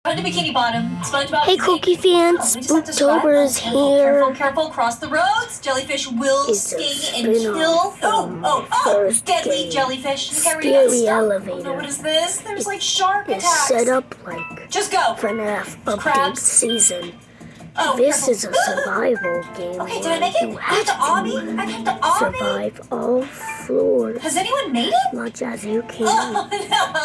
Run to Bikini Bottom. SpongeBob. Hey, Cookie fans, Spooktober is here. Careful, careful, cross the roads. Jellyfish will sting and kill. Oh, deadly jellyfish. Scary elevator. Oh, no, what is this? There's like shark It's attacks. set up like Just go. FNAF update Crabs. season. Oh, This careful. is a survival game Okay, did where I make it? you I have to obby? I have to obby? survive all floors Has anyone made it? as much as you can Oh,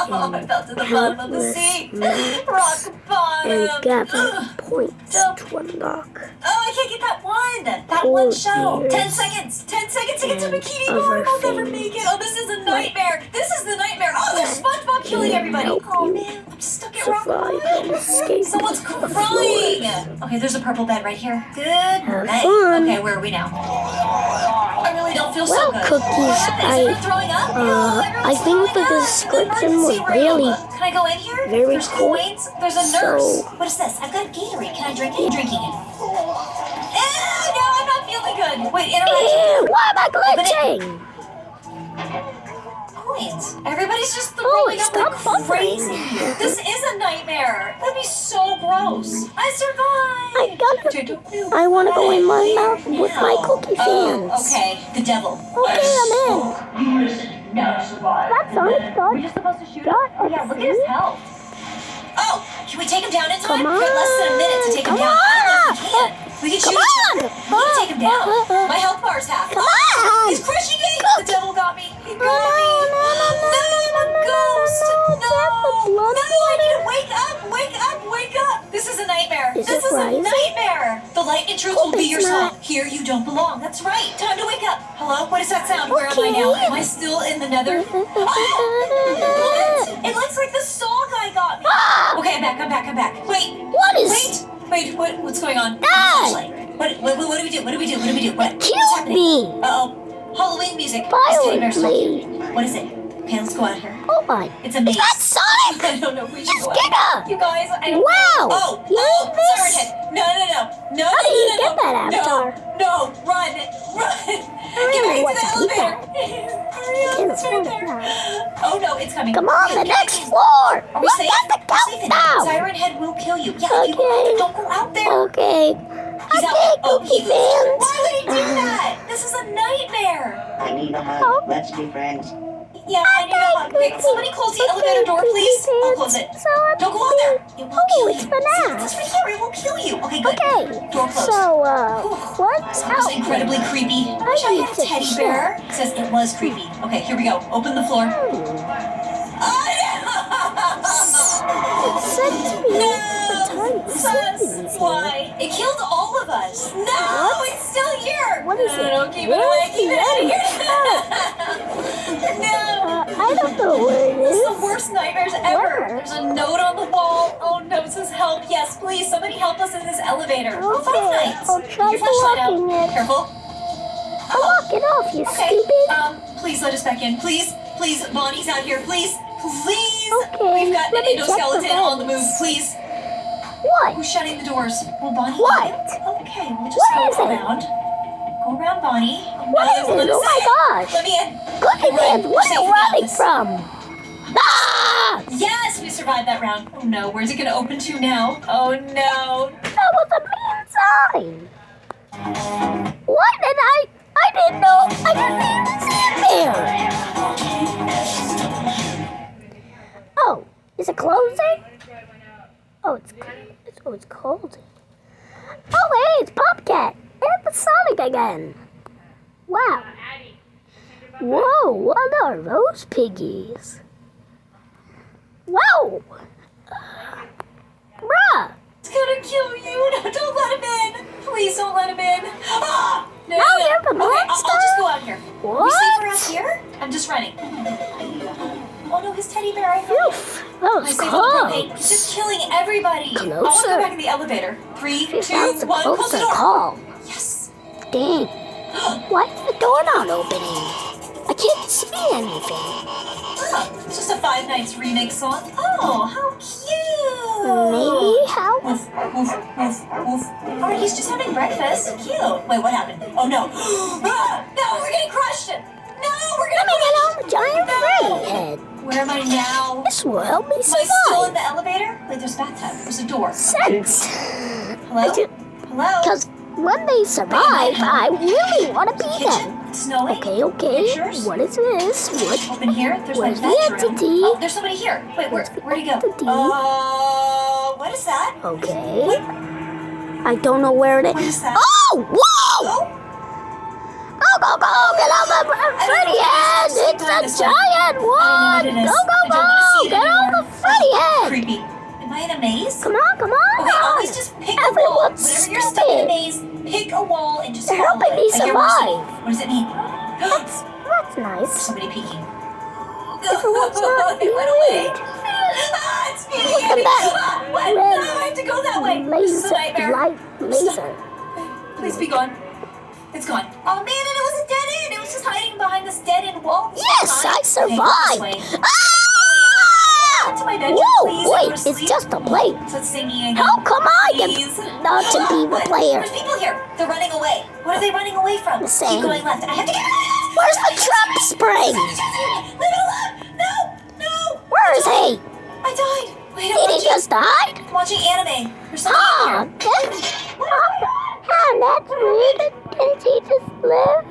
no. I fell to the bottom of the countless sea. maps Rock bottom. and gather Ugh. points to unlock Oh, I can't get that one. That one shell. years 10 seconds. 10 seconds to get to and Bikini other Bottom. I'll never things make it. Oh, this is a nightmare. This is the nightmare. Oh, there's SpongeBob killing can everybody. help Oh, you man. I'm stuck at rock survive and bottom. escape Someone's the crying. floors. Okay, there's a purple bed right here. Good Have night. fun. Okay, where are we now? I really don't feel so Well, good. Cookies, Is everyone throwing up? I think the description was really Can I go in here? very There's cool. coins. There's a nurse. So- What is this? I've got a Gatorade. Can I drink it? Drinking it. No, I'm not feeling good. Wait, interaction. Ew, why am I glitching? Coins. Everybody's just Holy, throwing up stop like buffering. crazy. This is a nightmare. That'd be so gross. I survived. I want to go in my mouth with my Cookie fans. Oh, okay. The devil. Okay, I'm in. You listen. Now survive. That sounds We're good. just supposed to shoot him? Got Oh, yeah, look at his health. Oh, can we take him down in time? Come We have less than a minute to take him Come down. I don't know if we can. We can shoot Come each on. other. We can take him down. My health bar's half. Come on. He's crushing me. The devil got me. He got me. No, I'm a ghost. No, I need to wake up. Wake up. Wake up. This is a nightmare. Is This it is a rising? nightmare. The light and truth Hope will be it's your not. song. Here you don't belong. That's right. Time to wake up. Hello? What does that sound? Where am I now? Okay. Am I still in the nether? What? It looks like the saw guy got me. Ah! Okay, I'm back. Wait. What is... Wait, what's going on? Ah! What do we do? What? What's Killed happening? me. Uh-oh. Halloween music. This teddy bear's so Violently. cute. What is it? Okay, let's go out here. Oh my... It's a maze. That's Sonic! I don't know if we should go out. Skipper! You guys, I don't Wow! know. You Oh, missed. Siren Head. No. How did you get that avatar? No, run. Get back what into the to do elevator. Hurry up, can't it's right afford there. that. Oh no, it's coming. Come on, Okay, the next okay. floor! Are we Look safe? at the We're safe in there. countdown! Siren Head will kill you. Yeah, if you go out there, Okay. don't go out there. Okay. He's out. Okay, Oh, Cookie he- fans. Why would he do that? This is a nightmare. I need a hug. Oh. Let's be friends. Yeah, I need a hug. Wait, somebody close the elevator door, please. I'll close it. So Don't go out there. It will kill it's you. FNAF. See, this right here, it will kill you. Okay, good. Okay. Door closed. So, what's That was out incredibly there? creepy. I wish I need had a to teddy check. bear. It says it was creepy. Okay, here we go. Open the floor. It said to me the time Sus, why? It killed all of us. No, What? it's still here. What is No, it? keep it Where's away. Keep the it out of end? here. No. I don't know where it This is is. the worst nightmares ever. Where? There's a note on the wall. Oh no, it says help. Yes, please, somebody help us in this elevator. Oh, Five Okay, Nights. I'll Get try your flashlight out. blocking it. Careful. Walk it off, you Okay. stupid. Please let us back in. Please, Bonnie's out here. Please. Okay, We've got an let me check the endoskeleton on the move. vents. Please. What? Who's shutting the doors? Will Bonnie? What? Okay, we'll just What is go it? around. Go around, Bonnie. Oh, What no, is let it? us Oh my in. gosh. Let me in. Cookie Run. fans, We're where safe are in you the running office. from? Ah! Yes, we survived that round. Oh no, where's it gonna open to now? Oh no. That was a mean sign. What did I didn't know. I didn't even see it there. Oh, is it closing? Oh, it's closing. Oh, hey, it's Popcat. And it's Sonic again. Wow. Whoa, what are those piggies? Whoa. Bruh. It's gonna kill you. No, don't let him in. Please don't let him in. Ah! No, Now you're the Okay, I'll monster? just go out here. Are we safe around What? here? I'm just running. Oh no, his teddy bear. I found it. Oof, that I was saved all the propane. He's close. just killing everybody. I want to go Closer. back in the elevator. 3, 2, That was a 1, close the closer door. call. Yes. Dang. Why is the door not opening? I can't see anything. Oh, it's just a Five Nights remix song. Oh, how cute. Maybe how? Woof, woof, woof, woof. Oh, he's just having breakfast. Cute. Wait, what happened? Oh no. Ah, no, we're getting crushed. No, we're Let me gonna get on the giant Freddy head. Where am I now? This will help me Am I still in survive. the elevator? Wait, there's a bathtub. There's a door. Sense. Hello? Hello? Because when they survive, I really want to be them. Kitchen? It's snowing. Okay. Pictures? What is this? What? Open here. There's Where's my the bedroom. entity? Oh, there's somebody here. Wait, where'd he go? entity? What is that? Okay. What? I don't know where it What is. is that? Oh! Whoa! Oh, Go! Get out the Freddy head! It's a giant one! Go! Get out the Freddy head! creepy. Am I in a maze? Come on! Okay, always just pick a wall. Everyone's Whenever you're stuck in a stupid. maze, pick a wall and just They're follow helping it. me I hear one survive. saying, what does it mean? That's nice. Somebody peeking. Everyone's not It went away. weird. It's peeking Look at at me. that. What? Red No, I have to go that way. This is a Laser, nightmare. light laser. Please be gone. It's gone. Oh man, and it was a dead end. It was just hiding behind this dead end wall. this Yes, whole time. I Okay, survived. this way. Ah! To my bedroom, Whoa! please. Wait, I'm gonna it's sleep. just a plate. So it's singing again. How come I Please. get not to be the What? player? There's people here. They're running away. What are they running away from? The same. Keep going left. I have to get out of this. Where's the trap spring? Leave it alone. No. Where is he? I died. Wait, I'm Did he watching, just die? I'm watching anime. There's something Ah, in here. that's weird. Can't he just live?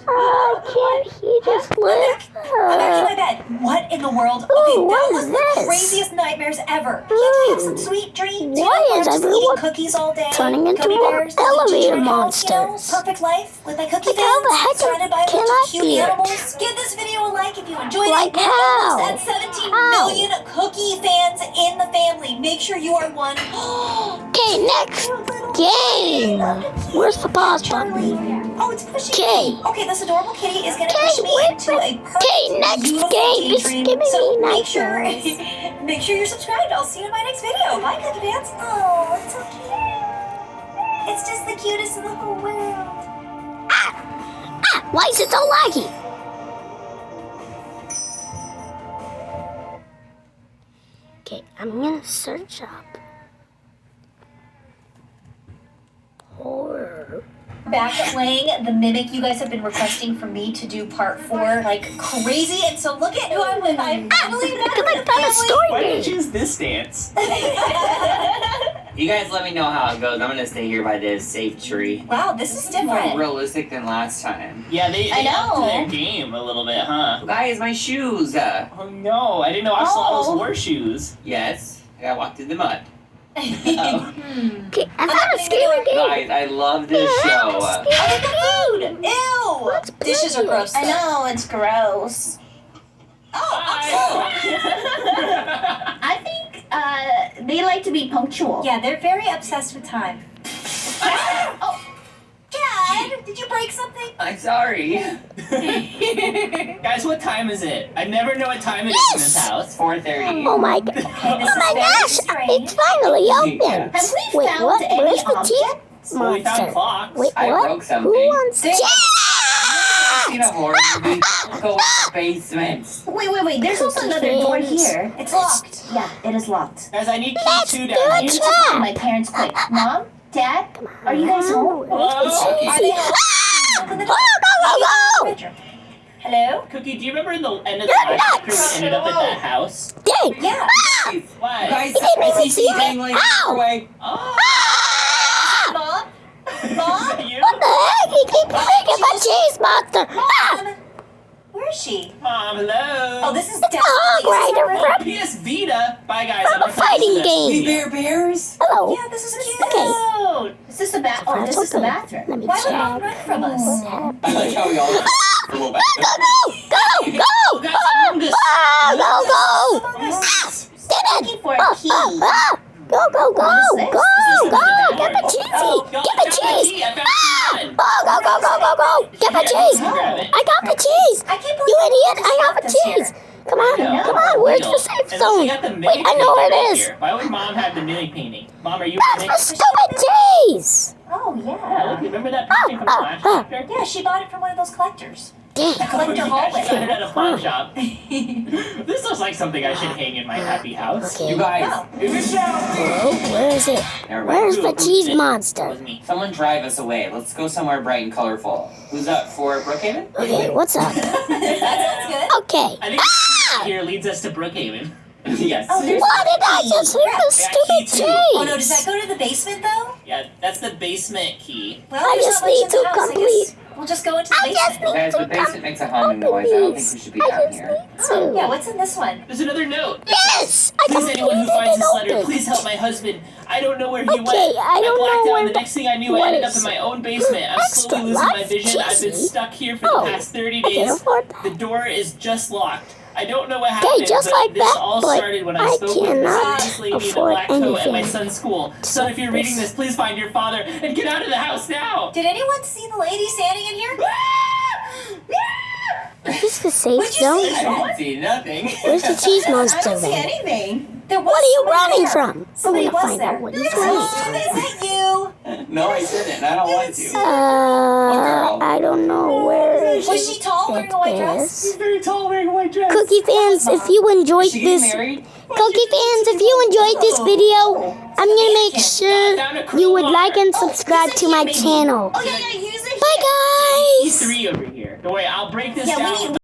Can't he just live? I'm back in my bed. What in the world? Okay, Ooh, that what was is the this? craziest nightmares ever. Can't I have some Ooh. sweet dreams? Why you know, is just everyone eating cookies all day? turning into Gummy bears, living elevator gingerbread house, monsters? You know, perfect life with my cookie Like, how the fans, heck surrounded by a can bunch I of cute be it? animals. Give this video a like if you enjoyed Like it. We're how? almost at 17 How? million cookie fans in the family. Make sure you are one. Okay, next game. Where's the pause Charlie. button? Oh, it's pushing Okay. me. Okay, this adorable kitty is gonna Okay, push me wait, into a perfect, okay, next beautiful game. This is daydream. giving So me make sure, nightmares. make sure you're subscribed. I'll see you in my next video. Bye, cookie fans. Oh, it's so cute. It's just the cutest in the whole world. Why is it so laggy? Okay, I'm gonna search up horror. Back playing the Mimic. You guys have been requesting for me to do part 4 like crazy, and so look at who I'm with. I'm finally back Look with at the that story Why did game. you choose this dance? You guys let me know how it goes. I'm gonna stay here by this safe tree. Wow, this is More different. realistic than last time. Yeah, they I upped know. their game a little bit, huh? Guys, my shoes. Oh no, I didn't know Axolotls Oh. wore shoes. Yes, I gotta walk through the mud. Okay, I found a scary game. Guys, I love this show. Food. Ew. Let's play Dishes are it. gross. I know, it's gross. Oh, I think they like to be punctual. yeah, they're very obsessed with time. Oh, Dad, did you break something? I'm sorry. Guys, what time is it? I never know what time it is in this house. 4:30. Oh my god. This Oh is my very gosh, strange. it's finally open. Have we Wait, found what? any Where's the objects? teeth Well, we found monster? clocks. Wait, I what? broke Who something. wants There- Seen a horror movie? Go in the basement. Wait. There's also another door Friends. here. It's locked. Yeah, it is locked. Guys, I need key Let's 2 do down it. I here. need to talk to my parents quick. Mom? Dad? Are you guys home? Hello? Are they home? Open the door. Go! Bedroom. Hello? Cookie, do you remember in the end of the You're last chapter nuts. we ended up at that house? Dang! Yeah. Guys, Why? guys, didn't I even see me. dangling Ow. away. Oh, Ah! Mom? is Mom? that you? What the heck? He keeps making my cheese monster! Ah! Mom? Where is she? Mom, hello. Oh, this is It's a hog definitely rider separate. from, PS Vita. Bye, guys. from I'm a fighting Hey, game. bears. Hello. Yeah, this is cute. Okay. Is this the bath? Oh, this is the bathroom. Let me Why would Mom check. run from us? What happened? I like how we all go back. Go! Guys, Among Us. Ah, go! Among Us. Did it! Looking for a key. Go! What is this? Go! Get the cheesy! Oh, Get the cheese! I found one. Go! Get the cheese! Grab it. I got the cheese! I can't believe You they idiot! just I got locked the us here. cheese! Come on! Yeah. Come on! Where's the Real. safe And then zone? we got the Wait, mini I know where painting it right is! here. Why would Mom have the mini painting? Mom, are you That's a the mix? stupid cheese! Oh, Yeah, yeah. look, remember that painting from the last chapter? Yeah, she bought it from one of those collectors. Damn! Collector She got hallway. it at a pawn shop. This looks like something I should hang in my happy house. Okay. You guys, Wow. Is it show? Oh, where is it? never mind. Where's the Who cheese did it? That monster? was me. Someone drive us away. Let's go somewhere bright and colorful. Who's up for Brookhaven? Okay, what's up? That sounds good. Okay. I think Here leads us to Brookhaven. Yes. Oh, there's Why did I just hear the Yeah, stupid key too. chains? Oh no, does that go to the basement though? Yeah, that's the basement key. Well, I there's just not much need in the to house. I complete- guess we'll just go into the I just basement. Guys, the basement makes a humming noise. I don't think we should be down here. Oh, yeah, what's in this one? There's another note. Yes! I Please, anyone who completed finds it this letter, open. please help my husband. I don't know where he went. Okay, I don't blacked know out, where and the the- next thing I knew, I what ended up is in my own basement. I'm extra slowly losing my life vision. I've been cheesy? stuck here for Oh, the past 30 I can't days. afford that. The door is just locked. I don't know what happened, just but like this that, all but started when I I spoke with cannot this lady in the afford black coat at my anything. son's school. Son, if you're reading this, please find your father and get out of the house now. Did anyone see the lady standing in here? Is this the safe What'd you zone? see? I didn't see nothing. Where's the cheese I monster don't see then? anything. There was What are you somebody running there. from? Somebody I wanna was find there. out what he's Mom, running is that you? No, I didn't. I don't want to. I don't know where Was she tall, wearing a white dress? is. Very tall, wearing a white dress. Cookie fans, if you enjoyed Is she getting this, married? Cookie fans, if you enjoyed this video, I'm gonna make sure you would like and subscribe to my channel. Oh, yeah, use it. Bye, guys. These three over here. Don't worry, I'll break this Yeah, we down. need